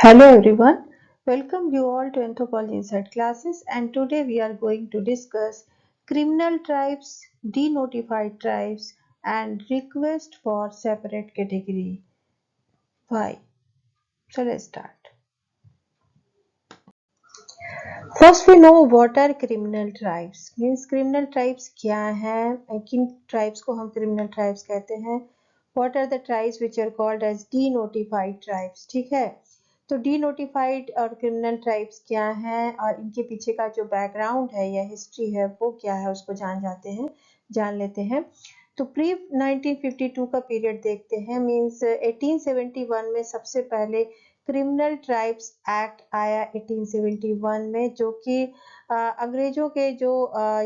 Hello everyone, welcome you all to Anthropology Inside classes, and today we are going to discuss criminal tribes, denotified tribes and request for separate category. Why? So let's start. First we know what are criminal tribes. Means criminal tribes क्या हैं, किन tribes को हम criminal tribes कहते हैं. What are the tribes which are called as denotified tribes. ठीक है, तो डीनोटिफाइड और क्रिमिनल ट्राइब्स क्या हैं और इनके पीछे का जो बैकग्राउंड है या हिस्ट्री है वो क्या है उसको जान लेते हैं. तो प्री 1952 का पीरियड देखते हैं. मींस 1871 में सबसे पहले क्रिमिनल ट्राइब्स एक्ट आया 1871 में, जो कि अंग्रेजों के जो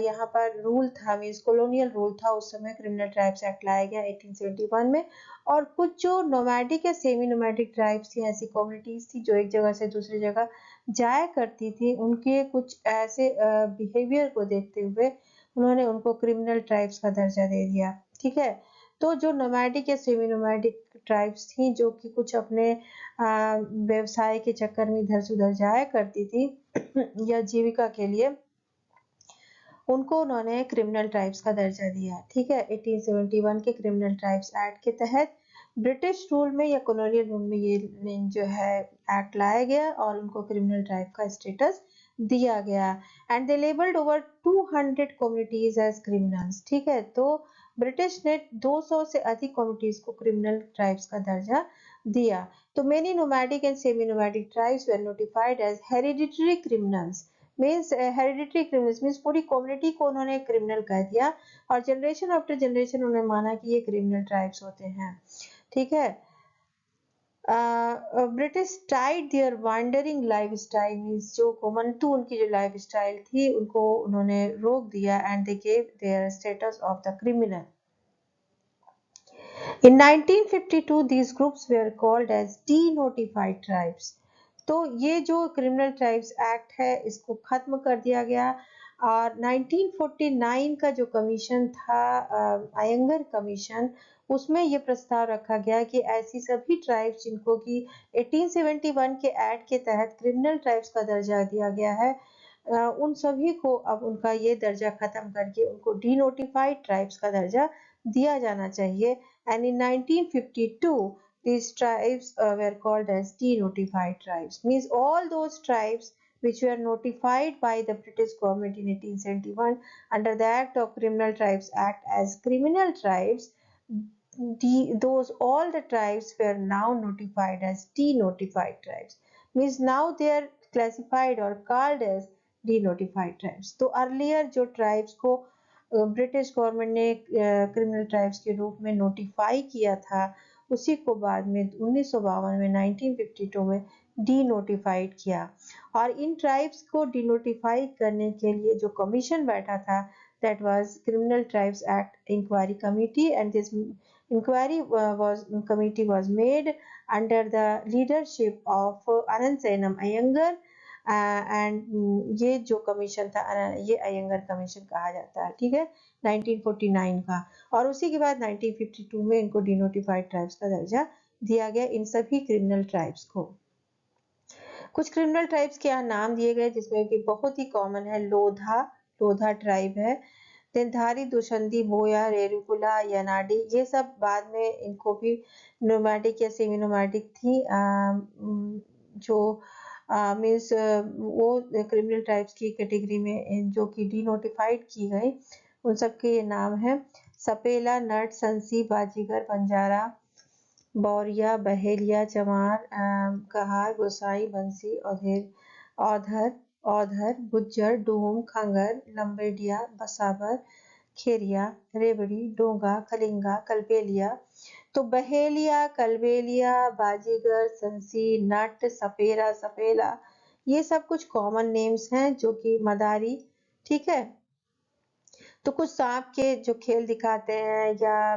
यहाँ पर रूल था, मींस कॉलोनियल रूल था, उस समय क्रिमिनल ट्राइब्स एक्ट लाया गया 1871 में. और कुछ जो नोमैडिक या सेमी नोमैडिक ट्राइब्स थी, ऐसी कम्युनिटीज थी जो एक जगह से दूसरी जगह जाया करती थी, उनके कुछ ऐसे बिहेवियर को देखते हुए उन्होंने उनको क्रिमिनल ट्राइब्स का दर्जा दे दिया. ठीक है, तो जो नोमैडिक या सेमी नोमैडिक ट्राइब्स थी जो कि कुछ अपने व्यवसाय के चक्कर में इधर से उधर जाया करती थी या जीविका के लिए, उनको उन्होंने क्रिमिनल ट्राइब्स का दर्जा दिया. ठीक है, 1871 के क्रिमिनल ट्राइब्स एक्ट के तहत ब्रिटिश रूल में या कॉलोनियल रूल में ये जो है एक्ट लाया गया और उनको क्रिमिनल ट्राइब का स्टेटस दिया गया. And they labelled over 200 communities as criminals. ठीक है, तो ब्रिटिश ने 200 से अधिक कम्युनिटीज को क्रिमिनल ट्राइब्स का दर्जा दिया. तो many nomadic and semi nomadic tribes were notified as hereditary criminals. Means hereditary criminals means पूरी कम्युनिटी को उन्होंने क्रिमिनल कह दिया और जनरेशन आफ्टर जनरेशन उन्होंने माना कि ये क्रिमिनल ट्राइब्स होते हैं. ठीक है, British tied their wandering lifestyle, means जो घुमंतू उनकी जो लाइफ स्टाइल थी उनको उन्होंने रोक दिया and they gave their status of the criminal. In 1952 these groups were called as denotified tribes. तो ये जो क्रिमिनल ट्राइब्स एक्ट है इसको खत्म कर दिया गया और 1949 का जो कमीशन था, अयंगर कमीशन, उसमें ये प्रस्ताव रखा गया कि ऐसी सभी ट्राइब्स जिनको कि 1871 के एक्ट के तहत क्रिमिनल ट्राइब्स का दर्जा दिया गया है, उन सभी को अब उनका ये दर्जा खत्म करके उनको डीनोटिफाइड ट्राइब्स का दर्जा दिया जाना चाहिए. And in 1952 these tribes were called as denotified tribes. Means all those tribes which were notified by the British government in 1871 under the Act of Criminal Tribes Act as criminal tribes, all the tribes were now notified as denotified tribes. Means now they are classified or called as denotified tribes. तो earlier जो tribes को British government ने criminal tribes के रूप में notify किया था, उसी को बाद में 1952 में 1952 में डीनोटिफाइड किया. और इन ट्राइब्स को डीनोटिफाई करने के लिए जो कमीशन बैठा था, that was criminal tribes act inquiry committee, and this inquiry committee was made under the leadership of Ananthasayanam Ayyangar. And ये जो कमीशन था ये अयंगर कमीशन कहा जाता है. ठीक है, 1949 का. और उसी के बाद 1952 में इनको डिनोटिफाइड ट्राइब्स का दर्जा दिया गया इन सभी क्रिमिनल ट्राइब्स को. कुछ क्रिमिनल ट्राइब्स के यहाँ नाम दिए गए जिसमें कि बहुत ही कॉमन है लोधा ट्राइब है, तेंधारी, दुशंदी, बोया, रेरुकुला, यनाडी. ये सब बाद में इनको भी नोमैडिक या सेमी नोमैडिक थी, जो मीन्स वो क्रिमिनल ट्राइब्स की कैटेगरी में जो कि डीनोटिफाइड की गई, उन सब के ये नाम है: सपेला, नट, संसी, बाजीगर, बंजारा, बौरिया, बहेलिया, चमार, कहार, गोसाई, बंसी, औधर, गुज्जर, डूम, खंगर, लंबेडिया, बसावर, खेरिया, रेबड़ी, डोंगा, कलिंगा, कलबेलिया. तो बहेलिया, कलबेलिया, बाजीगर, संसी, नट, सपेला, ये सब कुछ कॉमन नेम्स हैं जो कि मदारी. ठीक है, तो कुछ सांप के जो खेल दिखाते हैं या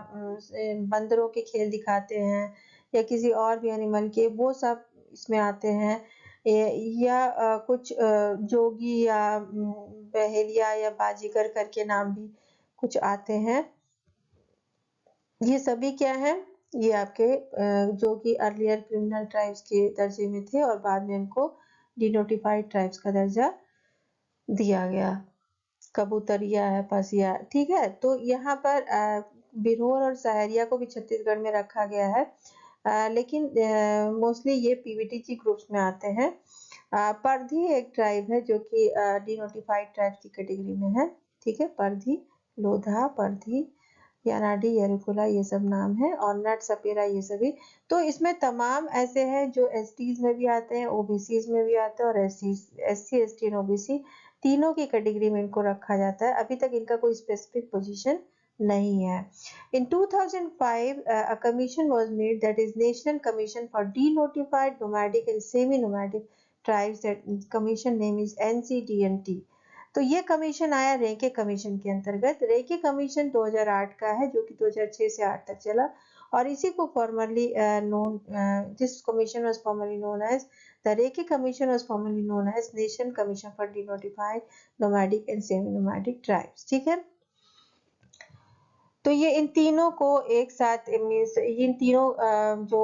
बंदरों के खेल दिखाते हैं या किसी और भी एनिमल के, वो सब इसमें आते हैं. या कुछ जोगी या बहेलिया या बाजीगर करके नाम भी कुछ आते हैं. ये सभी क्या है, ये आपके जो कि अर्लियर क्रिमिनल ट्राइब्स के दर्जे में थे और बाद में इनको डिनोटिफाइड ट्राइब्स का दर्जा दिया गया। कबूतरिया है, पसिया, ठीक है। तो यहाँ पर बिरहोर और सहरिया को भी छत्तीसगढ़ में रखा गया है, लेकिन मोस्टली ये पीवीटीजी ग्रुप्स में आते हैं। परधी एक ट्राइब है जो कि डिनोटिफाइड ट्राइब्स की कैटेगरी में है, ठीक है। परधी, लोधा, परधी, यानाडी, येरुकुला, ये सब नाम है, और नट सपेरा, ये सभी। तो इसमें तमाम ऐसे हैं जो एसटीज में भी आते हैं, ओबीसीज में भी आते हैं, और एससी, एसटी और ओबीसी तीनों की कैटेगरी में इनको रखा जाता है। अभी तक इनका कोई स्पेसिफिक पोजीशन नहीं है। In 2005, a commission was made, that is National Commission for Denotified Nomadic and Semi-Nomadic Tribes. That commission name is NCDNT. तो ये कमीशन आया रेके कमीशन के अंतर्गत। रेके कमीशन 2008 का है जो कि 2006 से 8 तक चला, और इसी को formally known, this commission was formally known as the Renke commission, was formally known as National Commission for Denotified Nomadic and semi nomadic Tribes, ठीक है। तो ये इन तीनों को एक साथ मीन्स, इन तीनों जो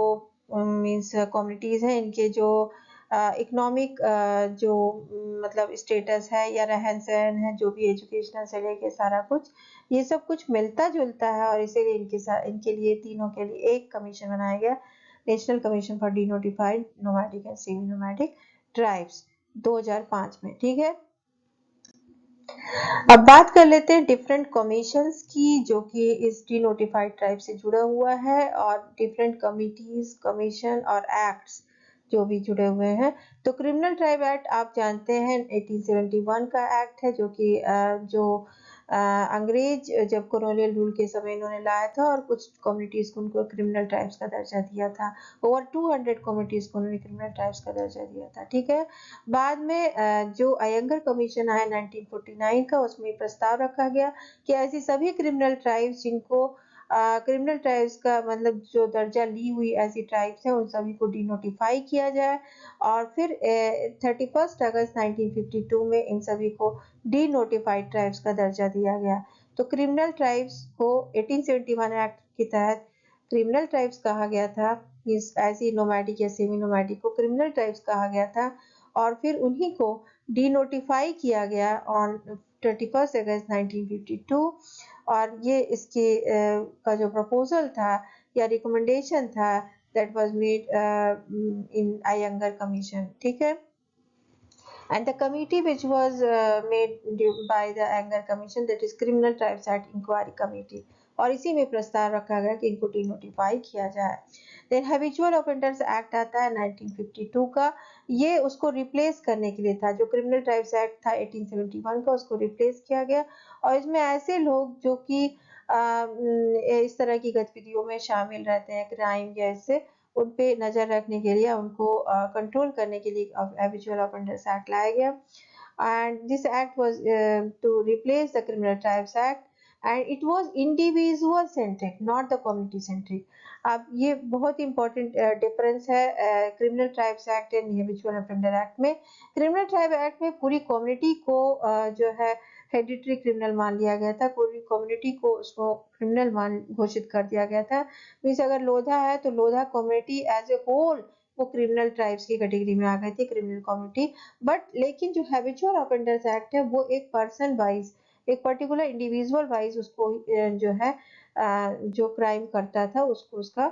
मीन्स कम्युनिटीज हैं, इनके जो इकोनॉमिक जो मतलब स्टेटस है या रहन सहन है, जो भी एजुकेशनल से लेके सारा कुछ, ये सब कुछ मिलता जुलता है, और इसीलिए इनके साथ, इनके लिए तीनों के लिए एक कमीशन बनाया गया, national Commission for Denotified Nomadic and semi nomadic tribes, 2005 में, ठीक है। अब बात कर लेते हैं डिफरेंट कमीशंस की जो कि इस डिनोटिफाइड ट्राइब से जुड़ा हुआ है, और डिफरेंट कमिटीज, कमीशन और एक्ट्स जो भी जुड़े हुए हैं। तो क्रिमिनल ट्राइब एक्ट आप जानते हैं 1871 का एक्ट है, जो कि जो अंग्रेज जब कॉलोनियल रूल के समय इन्होंने लाया था, और कुछ कम्युनिटीज को उनको क्रिमिनल ट्राइब्स का दर्जा दिया था। ओवर 200 कम्युनिटीज को उन्होंने क्रिमिनल ट्राइब्स का दर्जा दिया था, ठीक है। बाद में जो अयंगर कमीशन आया 1949 का, उसमें प्रस्ताव रखा गया कि ऐसी सभी क्रिमिनल ट्राइब्स जिनको क्रिमिनल ट्राइब्स का मतलब जो दर्जा ली हुई ऐसी ट्राइब्स हैं, उन सभी को डिनोटिफाई किया जाए, और फिर 31 अगस्त 1952 में इन सभी को डिनोटिफाइड ट्राइब्स का दर्जा दिया गया। तो क्रिमिनल ट्राइब्स को 1871 एक्ट के तहत क्रिमिनल ट्राइब्स कहा गया था, इस ऐसी नोमैडिक या सेमी नोमैडिक को क्रिमिनल ट्राइब्स कहा गया था, और फिर उन्हीं को डिनोटिफाई किया गया ऑन 31 अगस्त 1952। और ये इसके का जो प्रपोजल था या रिकमेंडेशन था, that was made in Ayyangar commission, ठीक है। And the committee which was made by the Anger Commission, that is Criminal Tribes Act Inquiry Committee, और इसी में प्रस्ताव रखा गया कि इनको डिनोटिफाई किया जाए। देन हैबिचुअल ऑफेंडर्स एक्ट आता है 1952 का, ये उसको रिप्लेस करने के लिए था। जो क्रिमिनल ट्राइब्स एक्ट था 1871 का, उसको रिप्लेस किया गया, और इसमें ऐसे लोग जो कि इस तरह की गतिविधियों में शामिल रहते हैं, क्राइम या इससे, उन पे नजर रखने के लिए, उनको कंट्रोल करने के लिए हैबिचुअल ऑफेंडर्स एक्ट लाया गया। And this act was to replace the criminal tribes act, and it was individual centric, not the community centric. अब ये बहुत इंपॉर्टेंट डिफरेंस है criminal tribes act and habitual offender act में। Criminal tribe act में पूरी community को जो है हेडिटरी क्रिमिनल मान लिया गया था, पूरी कम्युनिटी को उसको क्रिमिनल मान घोषित कर दिया गया था। मीन्स अगर लोधा है तो Lodha community as a whole वो क्रिमिनल ट्राइब्स की कैटेगरी में आ गई थी, क्रिमिनल कम्युनिटी। बट लेकिन जो हैबिचुअल ऑफेंडर्स एक्ट है वो एक पर्सन वाइज, एक पर्टिकुलर इंडिविजुअल वाइज उसको जो है जो क्राइम करता था उसको उसका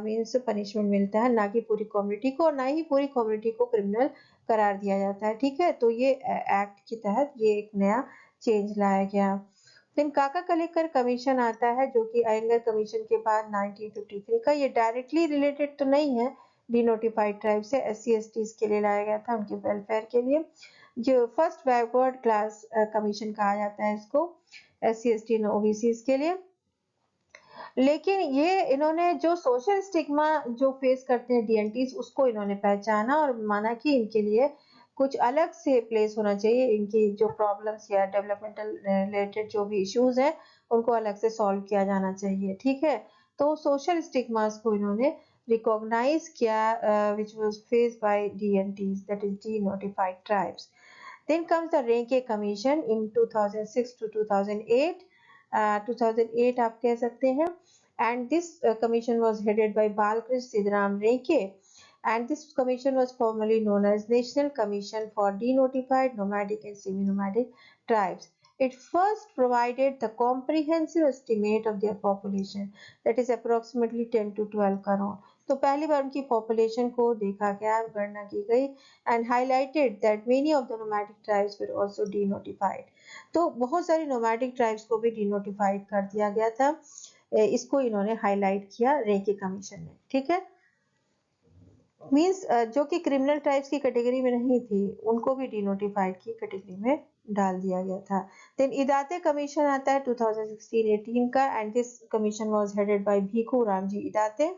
मीन्स पनिशमेंट मिलता है, ना कि पूरी कम्युनिटी को, ना ही पूरी कम्युनिटी को क्रिमिनल करार दिया जाता है, ठीक है। तो ये एक्ट के तहत ये एक नया चेंज लाया गया। फिर काका कलेकर कमीशन आता है जो कि अयंगर कमीशन के बाद 1953 का। ये डायरेक्टली रिलेटेड तो नहीं है डिनोटिफाइड ट्राइब से, एससी एसटीज के लिए लाया गया था, उनके वेलफेयर के लिए। जो फर्स्ट बैकवर्ड क्लास कमीशन कहा जाता है इसको, एससी एसटी ओबीसी के लिए। लेकिन ये इन्होंने जो सोशल स्टिग्मा जो फेस करते हैं डीएनटीज, उसको इन्होंने पहचाना और माना कि इनके लिए कुछ अलग से प्लेस होना चाहिए, इनकी जो प्रॉब्लम्स या डेवलपमेंटल रिलेटेड जो भी इश्यूज हैं उनको अलग से सॉल्व किया जाना चाहिए, ठीक है। तो सोशल स्टिग्मास को इन्होंने रिकॉग्नाइज किया which was faced by DNTs, that is denotified tribes. Then comes the Renke Commission in 2006 to 2008. 2008 आप कह सकते हैं। and this commission was headed by Balkrishna Sidaram Renke, and this commission was formerly known as National Commission for Denotified Nomadic and Semi-Nomadic Tribes. It first provided the comprehensive estimate of their population, that is approximately 10 to 12 crore. तो पहली बार उनकी population को देखा गया, गणना की गई, and highlighted that many of the nomadic tribes were also denotified. तो बहुत सारी nomadic tribes को भी denotified कर दिया गया था. इसको इन्होंने हाईलाइट किया रेके कमीशन ने. ठीक है, मीन्स जो कि क्रिमिनल ट्राइब्स की कैटेगरी में नहीं थी उनको भी डिनोटिफाइड की कैटेगरी में डाल दिया गया था. देन इदाते कमीशन आता है 2016-18 का, and this commission was headed by Bhiku Ramji Idate,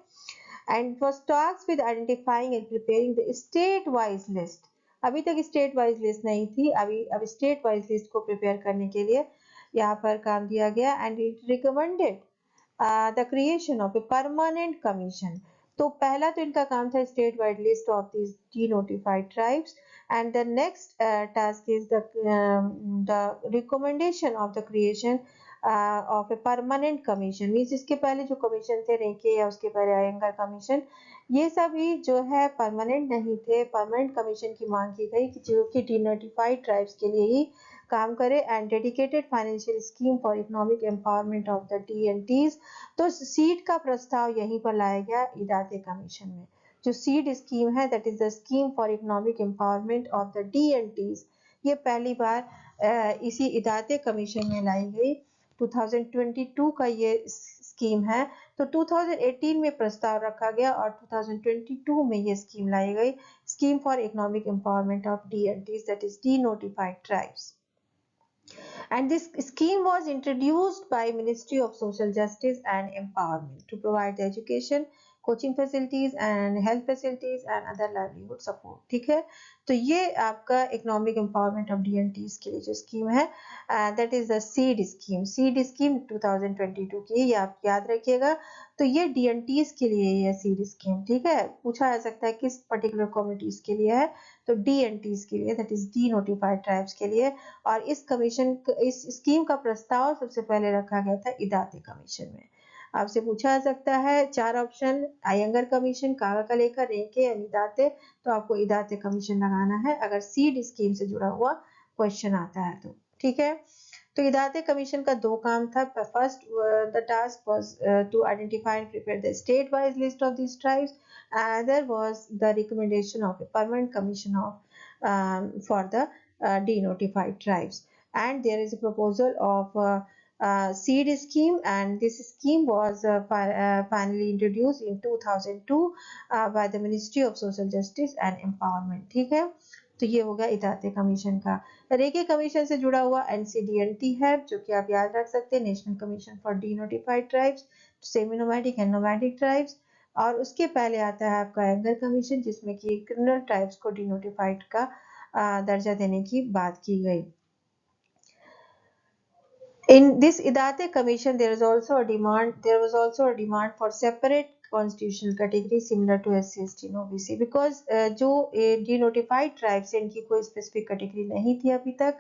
and was tasked with identifying and preparing the state wise list. अभी तक स्टेट वाइज लिस्ट नहीं थी, अभी स्टेट वाइज लिस्ट को प्रिपेयर करने के लिए यहाँ पर काम दिया गया, and it recommended the creation of a permanent commission. तो पहला तो इनका काम था state wide list of this denotified tribes, and the next task is the recommendation of the creation of a permanent commission. Means इसके पहले जो commission थे रेंके या उसके पहले अयंगर कमीशन, ये सभी जो है परमानेंट नहीं थे. परमानेंट कमीशन की मांग की गई कि जो कि डीनोटिफाइड ट्राइब्स के लिए ही काम करे, and dedicated financial scheme for economic empowerment of the DNTs. तो सीट का प्रस्ताव यहीं पर लाया गया इदाते कमीशन में. जो सीड स्कीम है, that is the scheme for economic empowerment of the DNTs, ये पहली बार इसी इदाते कमीशन में लाई गई. 2022 का ये स्कीम है. तो 2018 में प्रस्ताव रखा गया और 2022 में ये स्कीम लाई गई, scheme for economic empowerment of DNTs, that is denotified tribes. And this scheme was introduced by Ministry of Social Justice and Empowerment to provide the education, coaching facilities and health facilities and other livelihood support. ठीक है, तो ये आपका economic empowerment of डीएनटीज के लिए जो scheme है, that is the seed scheme. Seed scheme 2022 की, ये आप याद रखिएगा. तो ये डीएनटीज के लिए ये सीड स्कीम. ठीक है, पूछा जा सकता है किस पर्टिकुलर कम्युनिटीज के लिए है, तो डीएनटीज के लिए, दैट इज डीनोटिफाइड ट्राइब्स के लिए. और इस कमीशन, इस स्कीम का प्रस्ताव सबसे पहले रखा गया था इदाते कमीशन में. आपसे पूछा जा सकता है 4 ऑप्शन, अयंगर कमीशन, कागा का लेकर, रेंके या इदाते, तो आपको इदाते कमीशन लगाना है अगर सीड स्कीम से जुड़ा हुआ क्वेश्चन आता है तो. ठीक है, तो इदाते कमीशन का 2 काम था. First the task was to identify and prepare the state wise list of this tribes, other was the recommendation of a permanent commission of for the denotified tribes. And there is a proposal of seed scheme, and this scheme was finally introduced in 2002 by the Ministry of Social Justice and Empowerment. ठीक है, तो ये होगा Idate commission का. रेके commission से जुड़ा हुआ एनसीडीएनटी है, जो कि आप याद रख सकते हैं, national Commission for denotified tribes, semi nomadic and nomadic tribes. और उसके पहले आता है आपका अयंगर कमीशन, जिसमें कि क्रिमिनल ट्राइब्स को डीनोटिफाइड का दर्जा देने की बात की गई. In this Idate Commission, there was also a demand for separate constitutional category similar to SC, ST and OBC, because जो denotified tribes हैं, इनकी कोई specific category नहीं थी अभी तक.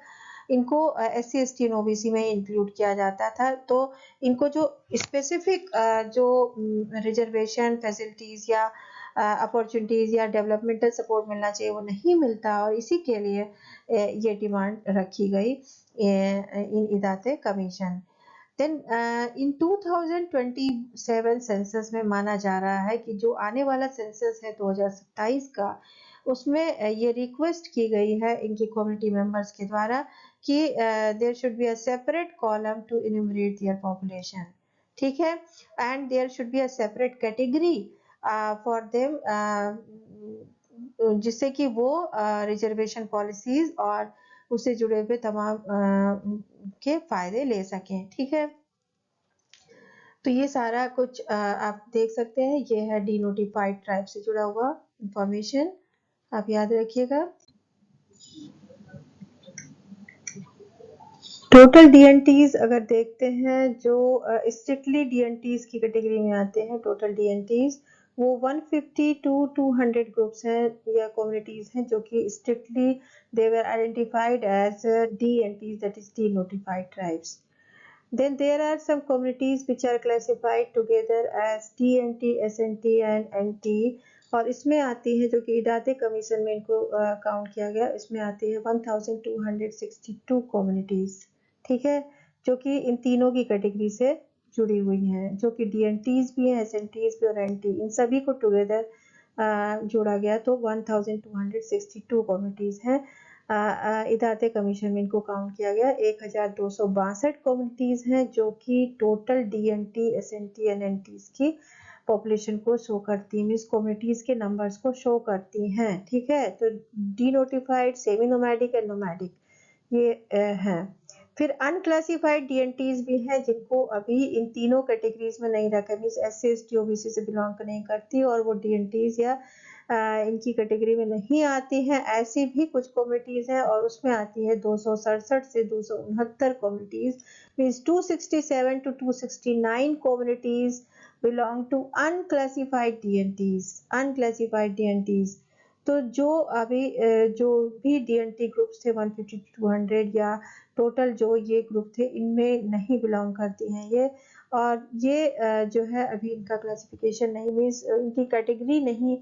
इनको SC, ST and OBC में इंक्लूड किया जाता था. तो इनको जो स्पेसिफिक जो रिजर्वेशन फैसिलिटीज या अपॉर्चुनिटीज या डेवलपमेंटल सपोर्ट मिलना चाहिए वो नहीं मिलता, और इसी के लिए ये डिमांड रखी गई इन Idate commission. Then in 2027 census में माना जा रहा है कि जो आने वाला सेंसस है 2027 का, उसमें ये रिक्वेस्ट की गई है इनकी कम्युनिटी मेंबर्स के द्वारा कि there should be a separate column to enumerate their population. ठीक है, and there should be a separate category for them, जिससे कि वो रिजर्वेशन पॉलिसीज और उससे जुड़े हुए तमाम के फायदे ले सकें. ठीक है, तो ये सारा कुछ आप देख सकते हैं. ये है डीनोटिफाइड ट्राइब से जुड़ा हुआ इंफॉर्मेशन, आप याद रखिएगा. टोटल डीएनटीज अगर देखते हैं, जो स्ट्रिक्टली डीएनटीज की कैटेगरी में आते हैं, टोटल डीएनटीज वो 150 to 200 ग्रुप्स हैं या कम्युनिटीज हैं जो कि strictly they were identified as DNTs, that is denotified tribes. Then there are some communities which are classified together as TNT, SNT and NT, और इसमें आती है जो कि इदाते कमीशन में इनको काउंट किया गया, इसमें आती है 1262 कम्युनिटीज, ठीक है, जो कि इन तीनों की कैटेगरी से जुड़ी हुई हैं, जो कि DNTs भी हैं, SNTs भी और NT, इन सभी को टुगेदर जोड़ा गया तो 1262 कम्युनिटीज हैं। इदाते कमीशन में इनको काउंट किया गया। 1262 कम्युनिटीज हैं जो कि total DNT, SNT and NTs की पॉपुलेशन को शो करती है, मीन्स कम्युनिटीज के नंबर्स को शो करती हैं, ठीक है। तो D notified, semi nomadic and nomadic ये हैं। फिर अनक्लासिफाइड DNTs भी हैं जिनको अभी इन तीनों कैटेगरीज में नहीं रखा, मीन्स SC ST OBC से बिलोंग नहीं करती और वो DNTs या इनकी कैटेगरी में नहीं आती हैं। ऐसी भी कुछ कम्युनिटीज हैं और उसमें आती है 267 से 269 communities, means 267 to 269 communities belong to unclassified DNTs, unclassified DNTs। तो जो अभी जो भी DNT ग्रुप्स थे 150 to 200 या टोटल जो ये ग्रुप थे, इनमें नहीं बिलोंग करती हैं ये, और ये जो है अभी इनका क्लासिफिकेशन नहीं, मीन्स इनकी कैटेगरी नहीं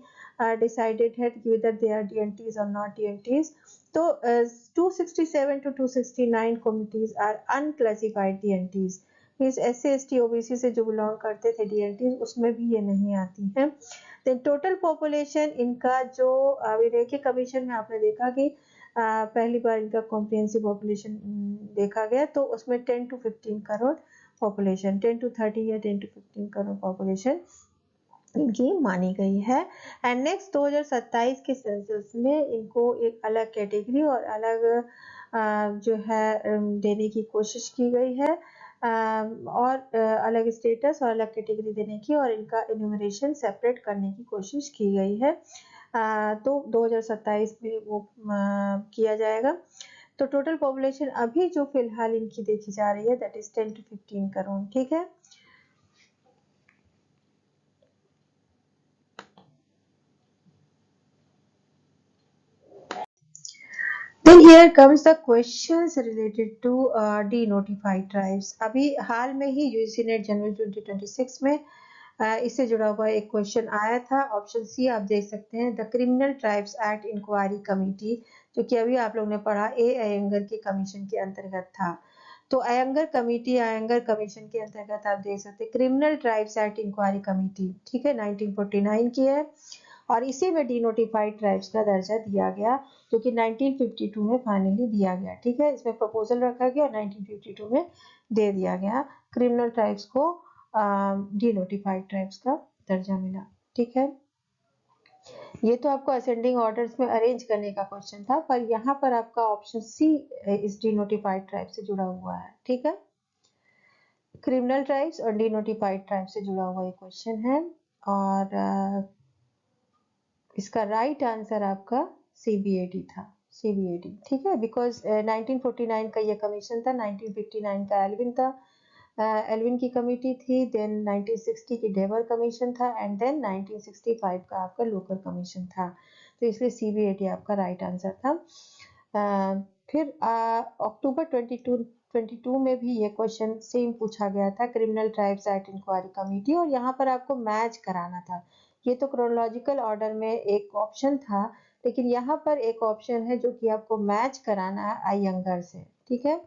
डिसाइडेड है कि whether they are DNTs or not DNTs। तो 267 to 269 communities are unclassified DNTs, means SC ST OBC से जो बिलोंग करते थे DNTs उसमें भी ये नहीं आती हैं। देन टोटल पॉपुलेशन इनका जो विलेय कमीशन में आपने देखा कि पहली बार इनका कॉम्प्रिहेंसिव पॉपुलेशन देखा गया, तो उसमें 10 to 15 करोड़ पॉपुलेशन, 10 to 30 या 10 to 15 करोड़ पॉपुलेशन इनकी मानी गई है। एंड नेक्स्ट 2027 के सेंसस में इनको एक अलग कैटेगरी और अलग जो है देने की कोशिश की गई है, और अलग स्टेटस और अलग कैटेगरी देने की, और इनका इन्यूमरेशन सेपरेट करने की कोशिश की गई है। तो 2027 में वो किया जाएगा। तो टोटल पॉपुलेशन अभी जो फिलहाल इनकी देखी जा रही है दैट इज 10 to 15 करोड़, ठीक है। Then here comes the questions related to denotified tribes। अभी हाल में ही UGC नेट जनवरी 2026 में इससे जुड़ा हुआ एक क्वेश्चन आया था। ऑप्शन सी आप देख सकते हैं, the criminal tribes act inquiry committee, जो कि अभी आप लोगों ने पढ़ा अयंगर के कमीशन के अंतर्गत था। तो अयंगर कमेटी, अयंगर कमीशन के अंतर्गत आप देख सकते हैं criminal tribes act inquiry committee, ठीक है, 1949 की है, और इसी में डिनोटिफाइड ट्राइब्स का दर्जा दिया गया, जो कि 1952 में फाइनली दिया गया, ठीक है। इसमें प्रपोजल रखा गया और 1952 में दे दिया गया, क्रिमिनल ट्राइब्स को डिनोटिफाइड ट्राइब्स का दर्जा मिला, ठीक है। ये तो आपको असेंडिंग ऑर्डर्स में अरेंज करने का क्वेश्चन था, पर यहाँ पर आपका ऑप्शन सी इस डिनोटिफाइड ट्राइब से जुड़ा हुआ है, ठीक है। क्रिमिनल ट्राइब्स और डिनोटिफाइड ट्राइब से जुड़ा हुआ ये क्वेश्चन है, और इसका राइट आंसर आपका CBAD था, CBAD, ठीक है, बिकॉज 1949 का ये कमीशन था, 1959 का एल्विन था, एल्विन की कमेटी थी, देन 1960 की डेवर कमीशन था, एंड देन 1965 का आपका लोकल कमीशन था, तो इसलिए CBAD आपका राइट आंसर था। फिर अक्टूबर 22 में भी ये क्वेश्चन सेम पूछा गया था, criminal tribes act inquiry committee, और यहाँ पर आपको मैच कराना था। ये तो क्रोनोलॉजिकल ऑर्डर में एक ऑप्शन था, लेकिन यहाँ पर एक ऑप्शन है जो कि आपको मैच कराना है अयंगर से, ठीक है।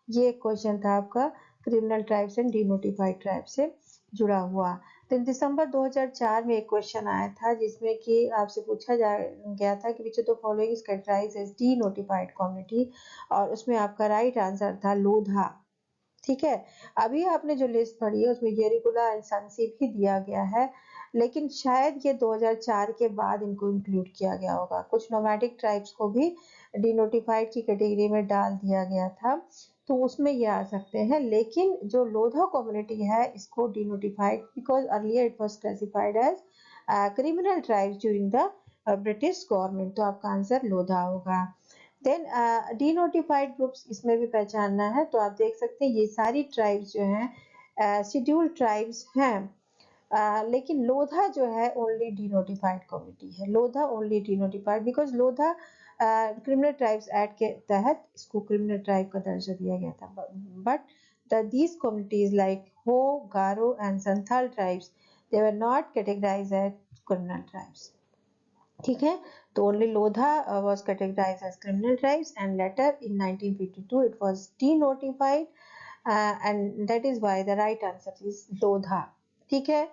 ये क्वेश्चन था आपका criminal tribes and denotified tribe से जुड़ा हुआ। तो दिसंबर 2004 में एक क्वेश्चन आया था जिसमें कि आपसे पूछा गया था कि which of the following is categorised as denotified community, और उसमें आपका राइट आंसर था लोधा, ठीक है। अभी आपने जो लिस्ट पढ़ी है उसमें येरिकुला एंड संसी भी दिया गया है, लेकिन शायद ये 2004 के बाद इनको इंक्लूड किया गया होगा। कुछ नोमैडिक ट्राइब्स को भी डिनोटिफाइड की कैटेगरी में डाल दिया गया था, तो उसमें ये आ सकते हैं, लेकिन जो लोधा कम्युनिटी है इसको denotified because earlier it was classified as criminal tribes during the British government, तो आपका आंसर लोधा होगा। देन डिनोटिफाइड ग्रुप्स इसमें भी पहचानना है, तो आप देख सकते हैं ये सारी ट्राइब्स जो हैं शेड्यूल्ड ट्राइब्स हैं, लेकिन लोधा जो है ओनली डिनोटिफाइड कम्युनिटी है, Lodha only denotified because Lodha criminal tribes act के तहत इसको क्रिमिनल ट्राइब का दर्जा दिया गया था, but these communities like Ho, Garo and Santhal tribes, they were not categorized as criminal tribes. ठीक है, तो only Lodha was categorized as criminal tribes and later in 1952 it was denotified and that is why the right answer is Lodha. ठीक है,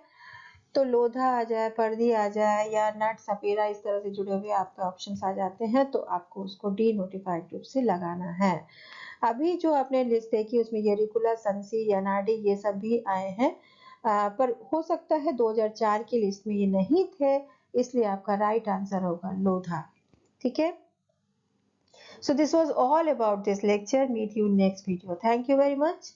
तो लोधा आ जाए, पर्दी आ जाए या नट सपेरा इस तरह से जुड़े हुए आपके ऑप्शंस आ जाते हैं तो आपको उसको डी नोटिफाइड रूप से लगाना है। अभी जो आपने लिस्ट देखी उसमें येरिकुला, संसी, यनाडी ये सब भी आए हैं, पर हो सकता है 2004 की लिस्ट में ये नहीं थे, इसलिए आपका राइट आंसर होगा लोधा। ठीक है, so this was all about this lecture. Meet you next video. Thank you very much.